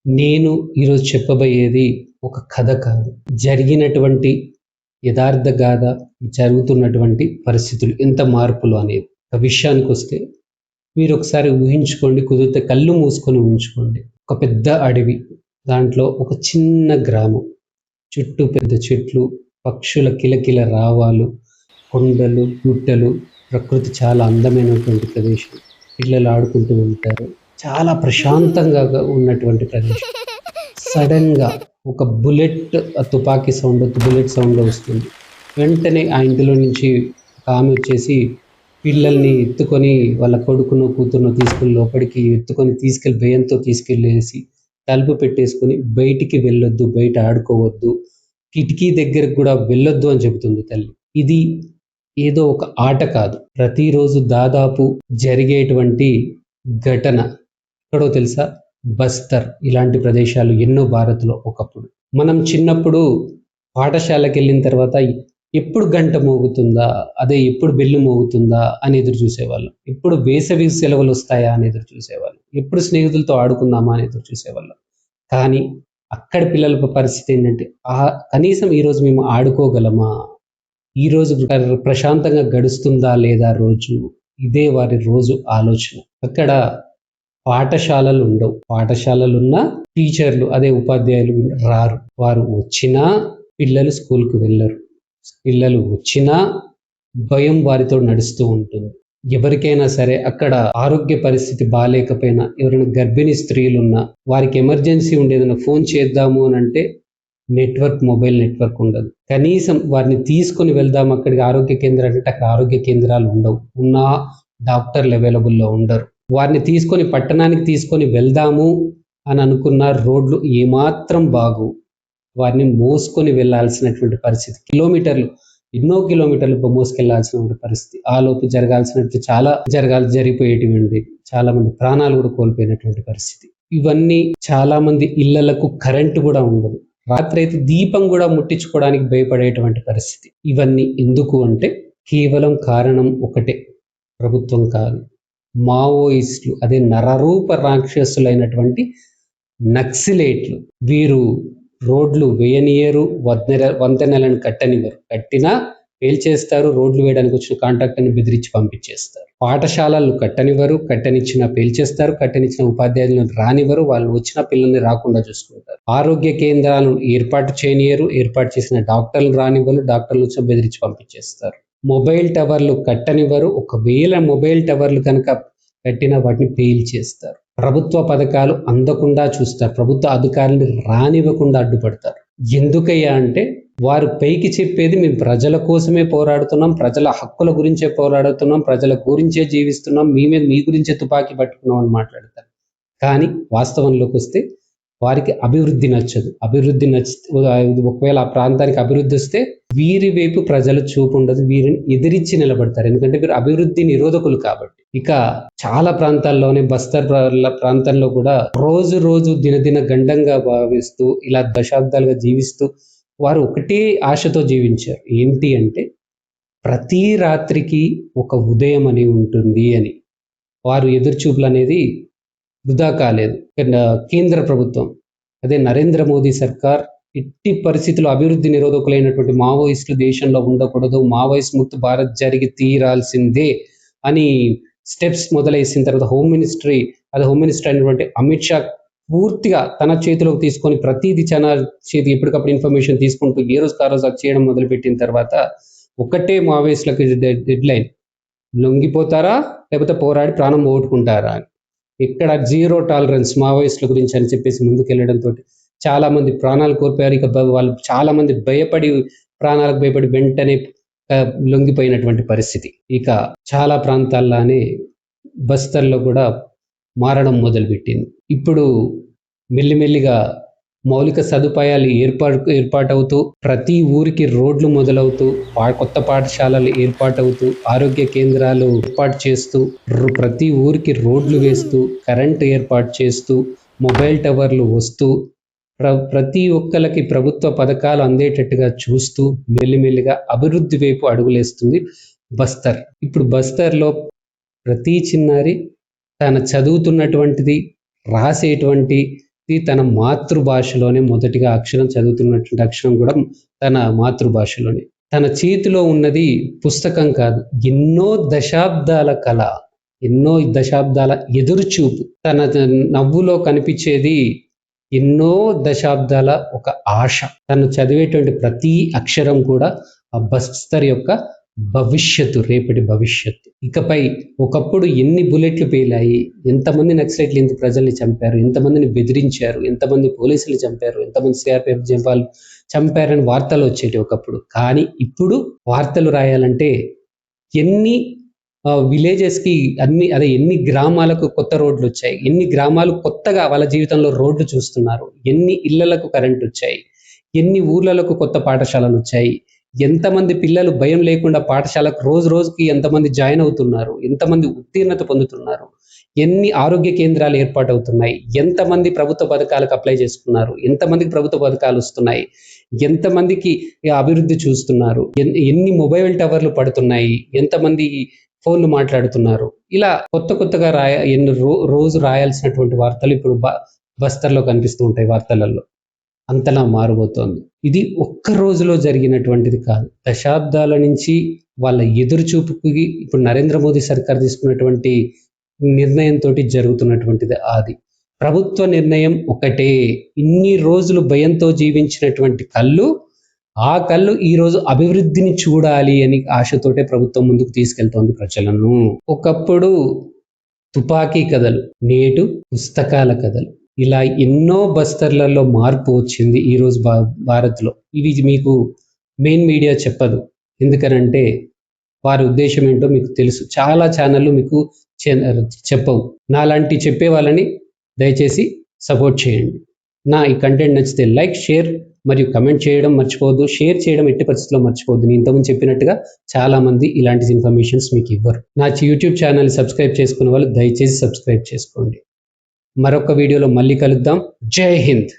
నేను ఈరోజు చెప్పబోయేది ఒక కథ కాదు. జరిగినటువంటి యథార్థ గాథ, జరుగుతున్నటువంటి పరిస్థితులు, ఎంత మార్పులు అనేది. ఒక విషయానికొస్తే మీరొకసారి ఊహించుకోండి, కుదిరితే కళ్ళు మూసుకొని ఊహించుకోండి. ఒక పెద్ద అడవి, దాంట్లో ఒక చిన్న గ్రామం, చుట్టూ పెద్ద చెట్లు, పక్షుల కిలకిల రావాలు, కొండలు, గుట్టలు, ప్రకృతి చాలా అందమైనటువంటి ప్రదేశం. పిల్లలు ఆడుకుంటూ ఉంటారు. చాలా ప్రశాంతంగా ఉన్నటువంటి ప్రదేశం. సడన్‌గా ఒక తుపాకీ సౌండ్, బుల్లెట్ సౌండ్ వస్తుంది. వెంటనే ఆ ఇంటిలో నుంచి ఒక ఆమె వచ్చేసి పిల్లల్ని ఎత్తుకొని, వాళ్ళ కొడుకునో, కూతురునో తీసుకొని లోపలికి తీసుకెళ్ళి భయంతో తీసుకెళ్ళేసి తలుపు పెట్టేసుకొని, బయటికి వెళ్ళొద్దు, బయట ఆడుకోవద్దు, కిటికీ దగ్గరకు కూడా వెళ్ళొద్దు అని చెబుతుంది తల్లి. ఇది ఏదో ఒక ఆట కాదు. ప్రతిరోజు దాదాపు జరిగేటువంటి ఘటన. ఎక్కడో తెలుసా? బస్తర్. ఇలాంటి ప్రదేశాలు ఎన్నో భారత్లో ఒకప్పుడు. మనం చిన్నప్పుడు పాఠశాలకు వెళ్ళిన తర్వాత ఎప్పుడు గంట మోగుతుందా, అదే ఎప్పుడు బెల్లు మోగుతుందా అని ఎదురు చూసేవాళ్ళం. ఎప్పుడు వేసవి సెలవులు వస్తాయా అని ఎదురు చూసేవాళ్ళం. ఎప్పుడు స్నేహితులతో ఆడుకుందామా అని ఎదురు చూసేవాళ్ళం. కానీ అక్కడి పిల్లల పరిస్థితి ఏంటంటే, కనీసం ఈరోజు మేము ఆడుకోగలమా, ఈరోజు ప్రశాంతంగా గడుస్తుందా లేదా రోజు, ఇదే వారి రోజు ఆలోచన. అక్కడ పాఠశాలలు ఉండవు. పాఠశాలలున్న టీచర్లు, అదే ఉపాధ్యాయులు రారు. వారు వచ్చినా పిల్లలు స్కూల్కి వెళ్ళరు. పిల్లలు వచ్చినా భయం వారితో నడుస్తూ ఉంటుంది. ఎవరికైనా సరే అక్కడ ఆరోగ్య పరిస్థితి బాగాలేకపోయినా, ఎవరైనా గర్భిణీ స్త్రీలు ఉన్నా, వారికి ఎమర్జెన్సీ ఉండేదన్నా ఫోన్ చేద్దాము అని అంటే మొబైల్ నెట్వర్క్ ఉండదు. కనీసం వారిని తీసుకొని వెళ్దాం అక్కడికి ఆరోగ్య కేంద్రాలు అంటే అక్కడ ఆరోగ్య కేంద్రాలు ఉండవు. ఉన్నా డాక్టర్లు అవైలబుల్లో ఉండరు. వారిని తీసుకొని పట్టణానికి తీసుకొని వెళ్దాము అని అనుకున్న రోడ్లు ఏమాత్రం బాగు. వారిని మోసుకొని వెళ్ళాల్సినటువంటి పరిస్థితి. ఎన్నో కిలోమీటర్లు మోసుకెళ్లాల్సినటువంటి పరిస్థితి. ఆ లోపు జరిగిపోయేటివండి. చాలా మంది ప్రాణాలు కూడా కోల్పోయినటువంటి పరిస్థితి. ఇవన్నీ చాలా మంది ఇళ్లకు కరెంటు కూడా ఉండదు. రాత్రి అయితే దీపం కూడా ముట్టించుకోవడానికి భయపడేటువంటి పరిస్థితి. ఇవన్నీ ఎందుకు అంటే కేవలం కారణం ఒకటే, ప్రభుత్వం కాదు, మావోయిస్టులు, అదే నరరూప రాక్షసులైనటువంటి నక్సలేట్లు. వీరు రోడ్లు వేయనియరు, వంతెనలను కట్టనివ్వరు. కట్టినా పేల్చేస్తారు. రోడ్లు వేయడానికి వచ్చిన కాంట్రాక్టర్ని బెదిరించి పంపించేస్తారు. పాఠశాలలు కట్టనివ్వరు, కట్టనిచ్చిన పేల్చేస్తారు. కట్టనిచ్చిన ఉపాధ్యాయులను రానివ్వరు, వాళ్ళు వచ్చిన పిల్లల్ని రాకుండా చూసుకుంటారు. ఆరోగ్య కేంద్రాలను ఏర్పాటు చేయనియరు, ఏర్పాటు చేసిన డాక్టర్లు రానివ్వరు, డాక్టర్లు వచ్చి బెదిరించి పంపించేస్తారు. మొబైల్ టవర్లు కట్టనివ్వరు. ఒకవేళ మొబైల్ టవర్లు కనుక కట్టినా వాటిని పేల్చేస్తారు. ప్రభుత్వ పథకాలు అందకుండా చూస్తారు. ప్రభుత్వ అధికారులను రానివ్వకుండా అడ్డుపడతారు. ఎందుకయ్యా అంటే వారు పైకి చెప్పేది మేము ప్రజల కోసమే పోరాడుతున్నాం, ప్రజల హక్కుల గురించే పోరాడుతున్నాం, ప్రజల గురించే జీవిస్తున్నాం, మీ గురించే తుపాకీ పట్టుకున్నాం అని మాట్లాడతారు. కానీ వాస్తవంలోకి వస్తే వారికి అభివృద్ధి నచ్చదు. ఒకవేళ ఆ ప్రాంతానికి అభివృద్ధి వస్తే వీరి వైపు ప్రజల చూపు ఉండదు. వీరిని ఎదిరించి నిలబడతారు. ఎందుకంటే వీరు అభివృద్ధి నిరోధకులు కాబట్టి. ఇక చాలా ప్రాంతాల్లోనే, బస్తర్ ప్రాంతంలో కూడా రోజు దినదిన గండంగా భావిస్తూ, ఇలా దశాబ్దాలుగా జీవిస్తూ వారు ఒకటే ఆశతో జీవించారు. ఏంటి అంటే ప్రతి రాత్రికి ఒక ఉదయం అని ఉంటుంది అని. వారు ఎదురుచూపులు అనేది వృధా కాలేదు. కేంద్ర ప్రభుత్వం, అదే నరేంద్ర మోదీ సర్కార్, ఎట్టి పరిస్థితుల్లో అభివృద్ధి నిరోధకులైనటువంటి మావోయిస్టులు దేశంలో ఉండకూడదు, మావోయిస్ట్ ముక్త భారత్ జరిగి తీరాల్సిందే అని స్టెప్స్ మొదలైసిన తర్వాత హోమ్ మినిస్టర్ అయినటువంటి అమిత్ షా పూర్తిగా తన చేతిలోకి తీసుకొని ప్రతిదీ ఎప్పటికప్పుడు ఇన్ఫర్మేషన్ తీసుకుంటూ ఏ రోజు ఆ రోజు చేయడం మొదలుపెట్టిన తర్వాత ఒకటే మావోయిస్టులకు డెడ్ లైన్: లొంగిపోతారా లేకపోతే పోరాడి ప్రాణం పోగొట్టుకుంటారా అని. ఇక్కడ జీరో టాలరెన్స్ మావోయిస్టుల గురించి అని చెప్పేసి ముందుకెళ్లడంతో చాలా మంది ప్రాణాలు కోల్పోయారు. ఇక వాళ్ళు చాలా మంది ప్రాణాలకు భయపడి వెంటనే లొంగిపోయినటువంటి పరిస్థితి. ఇక చాలా ప్రాంతాల్లోనే బస్తర్లో కూడా మారడం మొదలుపెట్టింది. ఇప్పుడు మెల్లిమెల్లిగా మౌలిక సదుపాయాలు ఏర్పాటవుతూ, ప్రతి ఊరికి రోడ్లు మొదలవుతూ, కొత్త పాఠశాలలు ఏర్పాటవుతూ, ఆరోగ్య కేంద్రాలు ఏర్పాటు చేస్తూ, ప్రతి ఊరికి రోడ్లు వేస్తూ, కరెంటు ఏర్పాటు చేస్తూ, మొబైల్ టవర్లు వస్తూ, ప్రతి ఒక్కరికి ప్రభుత్వ పథకాలు అందేటట్టుగా చూస్తూ మెల్లిమెల్లిగా అభివృద్ధి వైపు అడుగులేస్తుంది బస్తర్. ఇప్పుడు బస్తర్లో ప్రతి చిన్నారి తన చదువుతున్నటువంటిది, రాసేటువంటి తన మాతృభాషలోనే మొదటిగా అక్షరం చదువుతున్నటువంటి అక్షరం కూడా తన మాతృభాషలోనే. తన చేతిలో ఉన్నది పుస్తకం కాదు, ఎన్నో దశాబ్దాల కళ, ఎన్నో దశాబ్దాల ఎదురుచూపు. తన నవ్వులో కనిపించేది ఎన్నో దశాబ్దాల ఒక ఆశ. తను చదివేటువంటి ప్రతి అక్షరం కూడా ఆ బస్తర్ యొక్క భవిష్యత్తు, రేపటి భవిష్యత్తు. ఇకపై ఒకప్పుడు ఎన్ని బుల్లెట్లు పేలాయి, ఎంతమంది నక్సలైట్లు ఇంత ప్రజల్ని చంపారు, ఎంతమందిని బెదిరించారు, ఎంతమంది పోలీసులు చంపారు, ఎంతమంది సిఆర్పిఎఫ్ జవాన్లు చంపారని వార్తలు వచ్చేటి ఒకప్పుడు. కానీ ఇప్పుడు వార్తలు రాయాలంటే ఎన్ని విలేజెస్కి ఎన్ని గ్రామాలకు కొత్త రోడ్లు వచ్చాయి, ఎన్ని గ్రామాలు కొత్తగా వాళ్ళ జీవితంలో రోడ్లు చూస్తున్నారు, ఎన్ని ఇళ్లకు కరెంట్ వచ్చాయి, ఎన్ని ఊర్లకు కొత్త పాఠశాలలు వచ్చాయి, ఎంతమంది పిల్లలు భయం లేకుండా పాఠశాలకు రోజు రోజుకి ఎంతమంది జాయిన్ అవుతున్నారు, ఎంతమంది ఉత్తీర్ణత పొందుతున్నారు, ఎన్ని ఆరోగ్య కేంద్రాలు ఏర్పాటవుతున్నాయి, ఎంతమంది ప్రభుత్వ పథకాలకు అప్లై చేసుకున్నారు, ఎంతమందికి ప్రభుత్వ పథకాలు వస్తున్నాయి, ఎంతమందికి అభివృద్ధి చూస్తున్నారు, ఎన్ని మొబైల్ టవర్లు పడుతున్నాయి, ఎంతమంది ఫోన్లు మాట్లాడుతున్నారు. ఇలా కొత్తగా రోజు రాయాల్సినటువంటి వార్తలు ఇప్పుడు బస్తర్లో కనిపిస్తూ ఉంటాయి వార్తలలో. అంతలా మారబోతోంది. ఇది ఒక్క రోజులో జరిగినటువంటిది కాదు, దశాబ్దాల నుంచి వాళ్ళ ఎదురుచూపుకి ఇప్పుడు నరేంద్ర మోదీ సర్కార్ తీసుకున్నటువంటి నిర్ణయంతో జరుగుతున్నటువంటిది. అది ప్రభుత్వ నిర్ణయం ఒకటే. ఇన్ని రోజులు భయంతో జీవించినటువంటి కళ్ళు, ఆ కళ్ళు ఈరోజు అభివృద్ధిని చూడాలి అని ఆశతోటే ప్రభుత్వం ముందుకు తీసుకెళ్తోంది ప్రజలను. ఒకప్పుడు తుపాకీ కథలు, నేడు పుస్తకాల కథలు. ఇలా ఎన్నో బస్తర్లలో మార్పు వచ్చింది ఈరోజు భారత్లో. ఇవి మీకు మెయిన్ మీడియా చెప్పదు, ఎందుకనంటే వారి ఉద్దేశం ఏంటో మీకు తెలుసు. చాలా ఛానళ్ళు మీకు చెప్పవు. నాలాంటి చెప్పే వాళ్ళని దయచేసి సపోర్ట్ చేయండి. నా ఈ కంటెంట్ నచ్చితే లైక్, షేర్ మరియు కమెంట్ చేయడం మర్చిపోవద్దు. షేర్ చేయడం ఎట్టి పరిస్థితుల్లో మర్చిపోవద్దు. నేను ఇంతకుముందు చెప్పినట్టుగా చాలా మంది ఇలాంటి ఇన్ఫర్మేషన్స్ మీకు ఇవ్వరు. నా యూట్యూబ్ ఛానల్ సబ్స్క్రైబ్ చేసుకునే వాళ్ళు దయచేసి సబ్స్క్రైబ్ చేసుకోండి. మరొక వీడియోలో మళ్ళీ కలుద్దాం. జై హింద్.